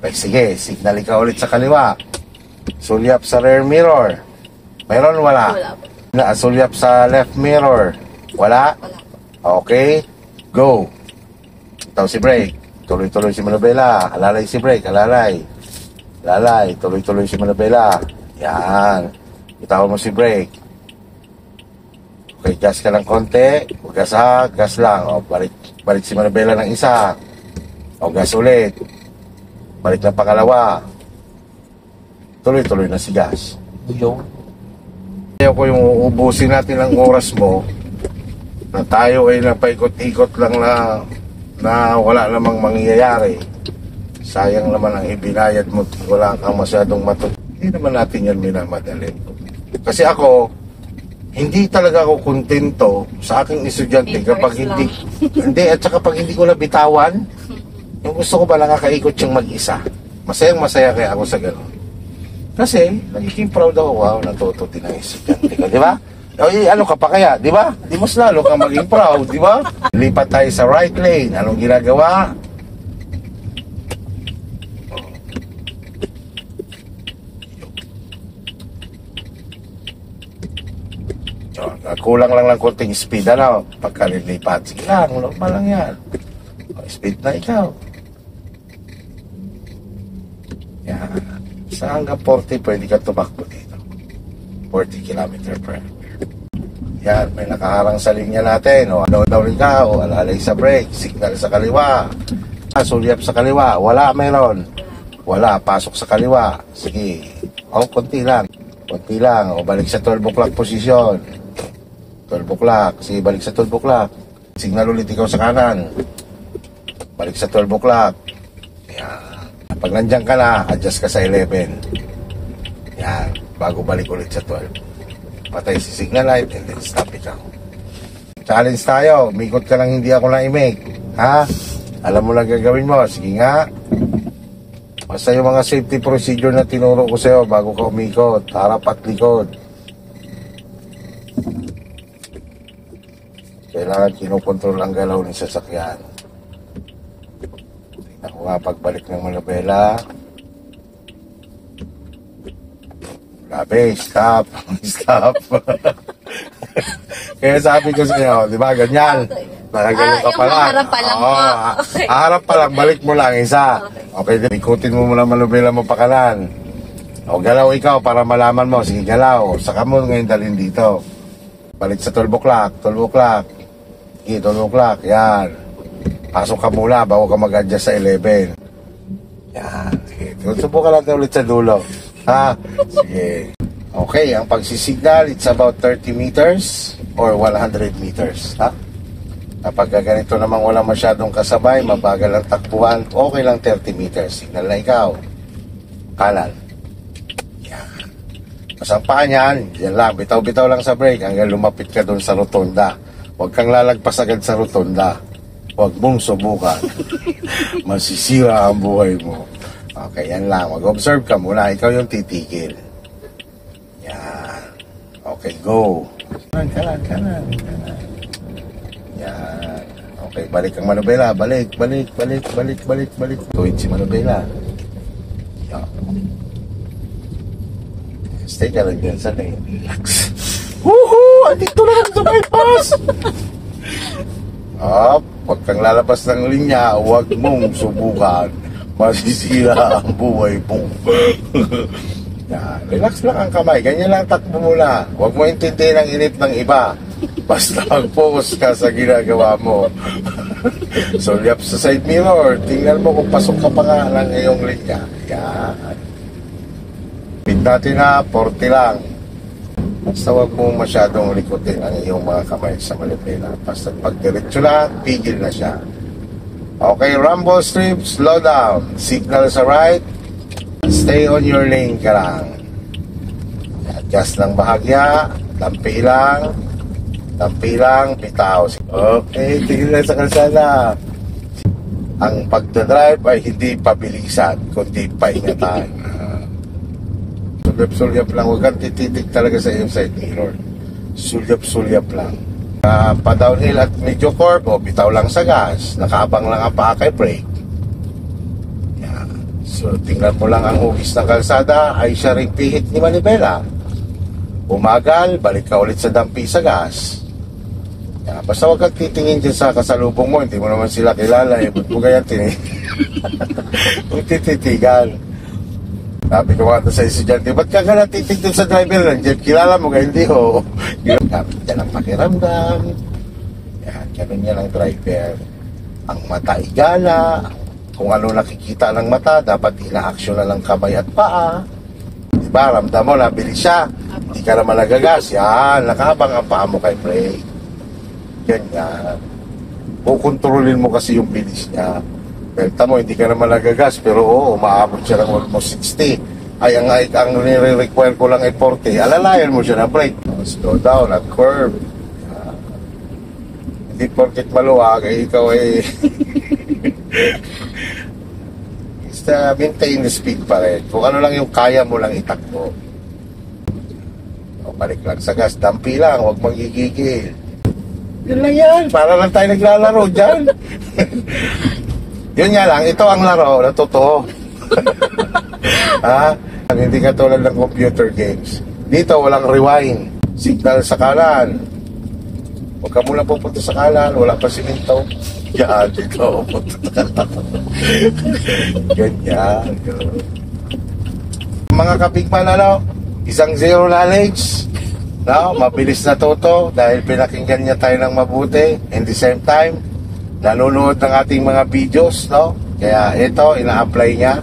Okay, sige, signal ka ulit sa kaliwa. Sulyap sa rear mirror. Mayroon, wala? Wala po. Sulyap sa left mirror. Wala? Wala. Okay, go. Itaw si brake. Tuloy-tuloy si manubela. Alalay si brake, alalay. Alalay, tuloy-tuloy si manubela. Yan. Itaw mo si brake. Okay, gas ka ng konti. O gas ha, gas lang. O, balik si manubela ng isa. O, gas ulit. Balik ng pangalawa. Tuloy-tuloy na si gas. Yung Kaya ko yung uubusin natin ang oras mo na tayo ay napaikot-ikot lang na wala namang mangyayari. Sayang naman ang ibinayad mo, wala kang masyadong matuto. Hindi naman natin yan minamadali. Kasi ako, hindi talaga ako kontento sa aking estudyante kapag hindi, at saka kapag hindi ko nabitawan, yung gusto ko ba nakakaikot siyang mag-isa. Masayang masaya kaya ako sa gano'n. Kasi, nagiging proud ako, wow, natuto din ang estudyante ko, di ba? O, ano ka pa kaya, di ba? Di mas lalo ka maging proud, di ba? Lipat tayo sa right lane. Anong ginagawa? Kulang lang ng konting speed, ano? Pagka nilipat, sige lang, normal lang yan. Speed na ikaw. Yan. Sa hanggang 40, pwede ka tumakbo dito. 40 km per hour. Yan, may nakaharang sa linya natin. O, ano daw rin ka, o alalay sa brake, signal sa kaliwa. Sulyap sa kaliwa, wala meron. Wala, pasok sa kaliwa. Sige, o, konti lang. Konti lang, o balik sa 12 o'clock position. 12 o'clock, sige, balik sa 12 o'clock. Signal ulit ikaw sa kanan. Balik sa 12 o'clock. Yan. Pag nandiyan ka na, adjust ka sa 11. Yan, bago balik ulit sa 12. Patay si signal light and then stop ikaw. Challenge tayo, umikot ka lang hindi ako na-imake. Ha? Alam mo lang gagawin mo, sige nga. Basta yung mga safety procedure na tinuro ko sa'yo bago ka umikot, harap at likod. Kailangan kinukontrol ang galaw ng sasakyan. Tingnan ko nga pagbalik ng manubela. Labi, stop. Stop. Kaya sabi ko sa iyo, di ba, ganyan. Nakagano ka pa lang. Harap pa lang po. Okay. Harap pa lang, balik mo lang isa. Okay, ikutin mo muna manubela mo pa kanan. O galaw ikaw para malaman mo. Sige, galaw. Saka mo ngayon dalhin dito. Balik sa 12 o'clock. 12 o'clock. Sige, 12 o'clock. Yan. Pasok ka muna bago ka mag-adjust sa 11. Yan. Sige. Subukan natin ulit sa dulo. Ha? Sige. Okay, ang pagsisignal, it's about 30 meters or 100 meters. Ha? Kapag ganito namang wala masyadong kasabay, mabagal ang takbuhan, okay lang 30 meters. Signal na ikaw. Kanan. Yan. Pasampahan yan, yan lang. Bitaw-bitaw lang sa brake hanggang lumapit ka doon sa rotonda. Huwag kang lalagpas agad sa rotonda. Huwag mong subukan. Masisira ang buhay mo. Okay, yan lang. Mag-observe ka muna. Ikaw yung titigil. Yan. Okay, go. Kanan. Yan. Okay, balik ang manubela. Balik. Tuwid si manubela. Yan. Stay ka lang dyan sa lane. Relax. Woohoo! Andito na lang sa bypass! Huwag kang lalabas ng linya. Huwag mong subukan. Masisira ang buhay mo. Yan. Relax lang ang kamay. Ganyan lang takbo muna. Huwag mo intindihin ang init ng iba. Basta mag-focus ka sa ginagawa mo. Sulyap sa side mirror. Tingnan mo kung pasok ka pa nga lang ngayong linya. Yan. Pit natin na 40 lang. Basta huwag mo masyadong likutin ang iyong mga kamay sa manubela. Basta pag diretso na, pigil na siya. Okay, rumble strip, slow down. Signal sa right. Stay on your lane ka lang. Adjust lang bahagya. Tampi lang, bitaw. Okay, tingin lang sa kalsada. Ang pagdadrive ay hindi pabilisan, kundi paingatan. Sulyap-sulyap lang. Huwag kang tititig talaga sa iyong side mirror. Sulyap-sulyap lang. Pa-downhill at medyo curve, o bitaw lang sa gas, nakaabang lang ang paa kay brake. Yan. So, tingnan mo lang ang hugis ng kalsada ay siya ring pihit ni Manibela. Umagal, balik ka ulit sa dampi sa gas. Basta huwag kang titingin dyan sa kasalubong mo. Hindi mo naman sila kilala. Ba't mo kaya kung tititigan? Sabi ko nga sa estudyante, ba't ka ka natitig doon sa driver ng jeep? Kilala mo ka? Hindi ho. Dapat yan ang pakiramdam. Yan, ganun yan ang driver. Ang mata igala. Kung ano nakikita ng mata, dapat ina-action na ng kamay at paa. Diba? Ramdam mo, nabilis siya. Hindi ka naman nagagas. Yan, nakabang ang paa mo kay brake. Ganyan. Kukontrolin mo kasi yung bilis niya. Belta mo, hindi ka naman nagagas, pero oo, umaabot siya ng almost 60. Ay, ang nire-require ko lang ay 40. Alalayan mo siya na brake. Slow down at curve. Hindi porket maluwag, eh, ikaw ay basta maintain the speed pa rin. Kung ano lang yung kaya mo lang itakbo. O, balik lang sa gas. Dampi lang, huwag magigigil. Yun lang yan. Para lang tayo naglalaro dyan. Yun nga lang, ito ang laro na totoo. Ha? Hindi ka tulad ng computer games. Dito, walang rewind. Signal sa kanan. Huwag ka muna pupunta sa kanan. Wala pa siminto. Yan, dito. Ganyan. Mga kabigman, ano? Isang zero knowledge. No? Mabilis na toto dahil pinakinggan niya tayo ng mabuti. In the same time, nanonood ng ating mga videos, no? Kaya ito, ina-apply niya.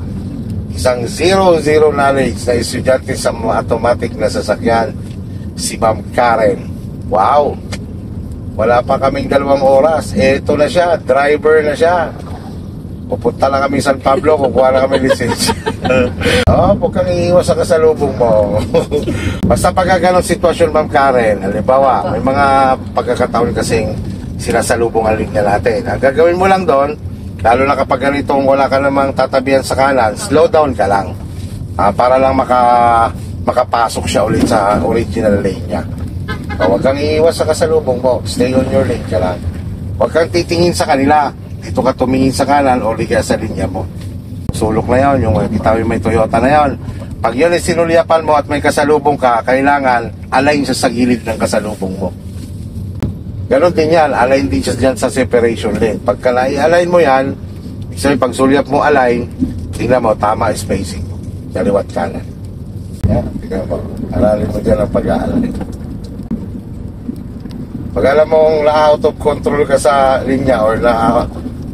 Isang zero knowledge na estudyante sa mga automatic na sasakyan, si Ma'am Karen. Wow! Wala pa kaming 2 oras. Ito na siya, driver na siya. Pupunta lang kami San Pablo, kukuha na kami lisensya. Huwag kang iiwas sa kasalubong mo. Basta pag ganong sitwasyon, Ma'am Karen, halimbawa, may mga pagkakataon kasing sinasalubong ang linya natin. Ang gagawin mo lang doon, lalo na kapag ganitong wala ka namang tatabihan sa kanan, slow down ka lang. Para lang makapasok siya ulit sa original lane niya. Huwag kang iiwas sa kasalubong mo. Stay on your lane ka lang. Huwag kang titingin sa kanila. Dito ka tumingin sa kanan o liga sa linya mo. Sulok na yon, yung bitaw may Toyota na yon. Pag yun ay sinulyapan mo at may kasalubong ka, kailangan align siya sa gilid ng kasalubong mo. Ganon din yan, align din siya dyan sa separation lane. Pagka na-align mo yan, isang pag sulyap mo align, tingnan mo, tama spacing. Kaliwat kanan. Yan, tingnan mo. Aralin mo dyan ang pag-aalain. Pag alam mong na-out of control ka sa linya or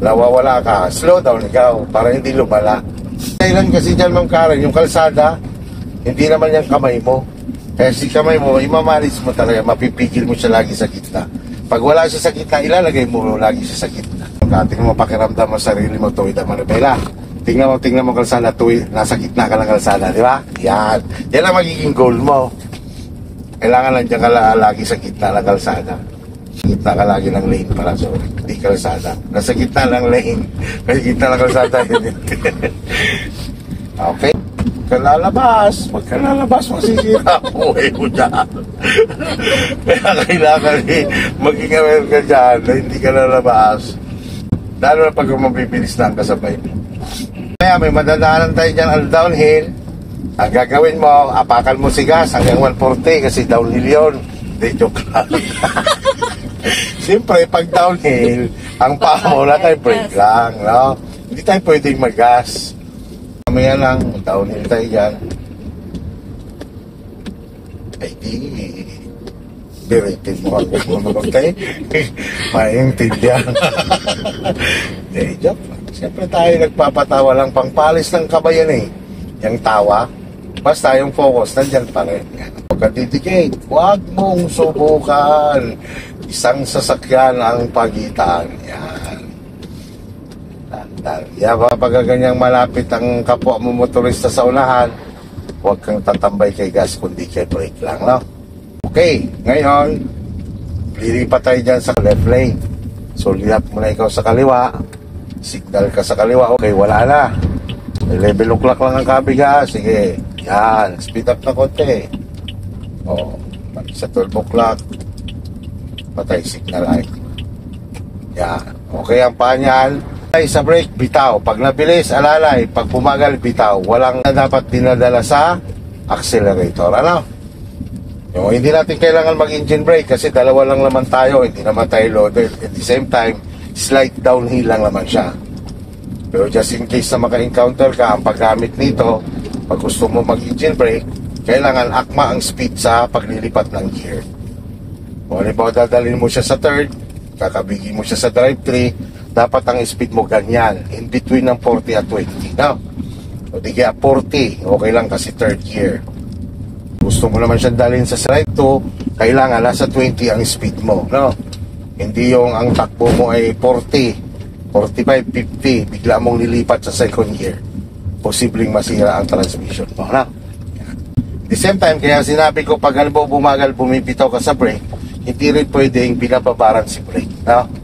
nawawala ka, slow down ikaw para hindi lumala. Kailan kasi dyan, Ma'am Karen, yung kalsada, hindi naman yung kamay mo. Kaya si kamay mo, imamalis mo talaga, mapipigil mo siya lagi sa gitna. Pag wala siya sa gitna, ilalagay mo lagi siya sa gitna. Tingnan mo, pakiramdam mo sarili mo, tuwid ang Manibela. Tingnan mo kalsada, tuwid, nasa gitna ka ng kalsada, di ba? Yan. Yan ang magiging goal mo. Kailangan lang dyan ka lagi sa gitna ng kalsada. Gitna ka lagi ng lane para so hindi kalsada. Nasa gitna ng lane. Nasa gitna ng kalsada. Okay? Huwag ka lalabas, masisira ang buhay mo dyan. Kaya kailangan maging aware ka dyan na hindi ka lalabas. Lalo na pag mabibilis na ang kasabay mo. Kaya may madadaanan tayo dyan al downhill. Ang gagawin mo, apakan mo si gas hanggang 140 kasi downhill yun. Hindi, joke lang. Siyempre, pag downhill, ang paa mo na tayo brake lang, no? Hindi tayo pwedeng mag-gas. Mamaya lang, downhill tayo dyan. Ay, di, biritin mo ako. Okay? Maintindihan. Hindi, joke lang. Siyempre tayo nagpapatawa lang, pangpalis ng kabayan eh. Yung tawa, basta yung focus, nandyan pa rin. Huwag ka titikit, huwag mong subukan. Isang sasakyan ang pagitan. Yan. Pag ganyang malapit ang kapwa mo motorista sa unahan, huwag kang tatambay kay gas kundi kay brake lang, no? Okay, ngayon, lilipat tayo dyan sa left lane. So, lihat mo na ikaw sa kaliwa. Signal ka sa kaliwa. Okay, wala na. Level o'clock lang ang kabig, ha? Sige. Yan. Speed up na konti. O, sa 12 o'clock, patay signal light. Yan. Okay ang paa niyan. Ay, sa brake, bitaw. Pag nabilis, alalay. Pag pumagal, bitaw. Walang na dapat dinadala sa accelerator. Ano? Yung hindi natin kailangan mag-engine brake kasi dalawa lang naman tayo. Hindi naman tayo loaded. At the same time, slight downhill lang naman siya. Pero just in case na maka-encounter ka, ang paggamit nito, pag gusto mo mag-engine brake, kailangan akma ang speed sa paglilipat ng gear. Kung halimbawa dadalhin mo siya sa third, kakabigin mo siya sa drive 3, dapat ang speed mo ganyan, in between ng 40 at 20. No? O di kaya 40, okay lang kasi third gear. Gusto mo naman siyang dalhin sa drive 2, kailangan nasa 20 ang speed mo. No? Hindi yung ang takbo mo ay 40, 45, 50, bigla mong nilipat sa second gear. Posibleng masira ang transmission mo. No? At the same time, kaya sinabi ko, pag halimbawa bumagal, bumibitaw ka sa brake, hindi rin pwedeng binababaran si brake. No?